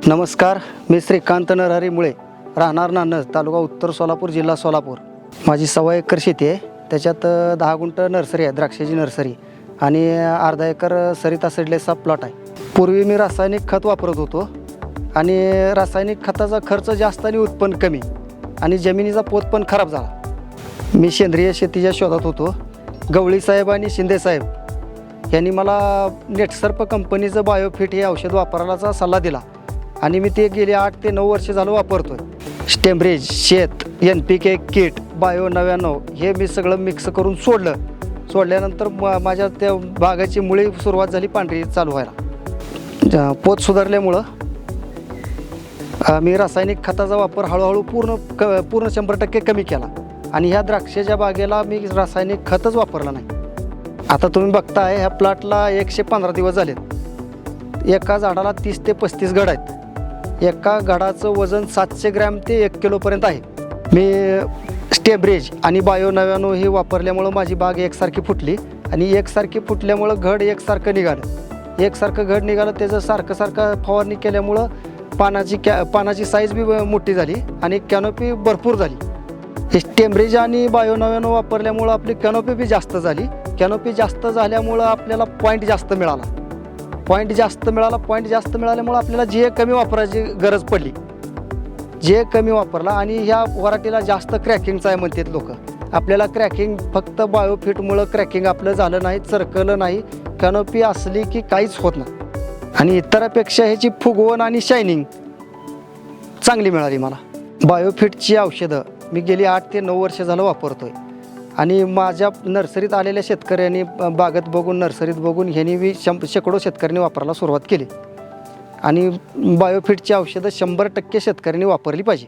नमस्कार, मी श्रीकांत नरहरी मुळे, राहणार नानज, तालुका उत्तर सोलापूर, जिल्हा सोलापूर। माझी 1.25 एकर शेती आहे। त्याच्यात 10 गुंठ नर्सरी आहे, द्राक्षाची नर्सरी, आणि अर्धा एकर सरिता सीडलेसचा प्लॉट आहे। पूर्वी मी रासायनिक खत वापरत होतो आणि रासायनिक खताचा खर्च जास्त आणि उत्पन्न कमी, आणि जमिनीचा पोत पण खराब झाला। मी सेंद्रिय शेतीच्या शोधात होतो। गवळी साहेब आणि शिंदे साहेब यांनी मला नेटसर्प कंपनीचं बायोफिट हे औषध वापरायचा सल्ला दिला, आणि मी ते गेले 8 ते 9 वर्ष झालं वापरतोय। स्टेमरेज, शेत, NPK किट, बायो 99 हे मी सगळं मिक्स करून सोडल्यानंतर माझ्या त्या बागाची मुळी सुरुवात झाली पांढरी चालू व्हायला। पोत सुधारल्यामुळं मी रासायनिक खताचा वापर हळूहळू पूर्ण 100% कमी केला, आणि ह्या द्राक्षाच्या बागेला मी रासायनिक खतच वापरलं नाही। आता तुम्ही बघताय ह्या प्लॉटला 115 दिवस झालेत। एका झाडाला 30 ते 35 घड आहेत। एका घडाचं वजन 700 ग्रॅम ते 1 किलोपर्यंत आहे। मी स्टेबरेज आणि बायो 99 हे वापरल्यामुळं माझी बाग एकसारखी फुटली, आणि एकसारखी फुटल्यामुळं घड एकसारखं निघालं। एकसारखं घड निघालं, त्याचं सारखं फवारणी केल्यामुळं पानाची साईज बी मोठी झाली आणि कॅनोपी भरपूर झाली। स्टेमरेज आणि बायो 99 वापरल्यामुळं आपली कॅनोपी बी जास्त झाली। कॅनोपी जास्त झाल्यामुळं आपल्याला पॉईंट जास्त मिळाला। पॉईंट जास्त मिळाल्यामुळं आपल्याला जे कमी वापरायची गरज पडली, जे कमी वापरला, आणि ह्या वराठीला जास्त क्रॅकिंगचं आहे म्हणतात लोक। आपल्याला क्रॅकिंग फक्त बायोफिटमुळं क्रॅकिंग आपलं झालं नाही, चरकलं नाही। कॅनोपी असली की काहीच होत नाही, आणि इतरांपेक्षा ह्याची फुगवण आणि शायनिंग चांगली मिळाली मला। बायोफिटची औषधं मी गेली 8 ते 9 वर्ष झालं वापरतोय, आणि माझ्या नर्सरीत आलेल्या शेतकऱ्यांनी बागेत बघून, नर्सरीत बघून ह्यांनी बी शेकडो शेतकऱ्यांनी वापरायला सुरुवात केली, आणि बायोफिटची औषधं 100% शेतकऱ्यांनी वापरली पाहिजे।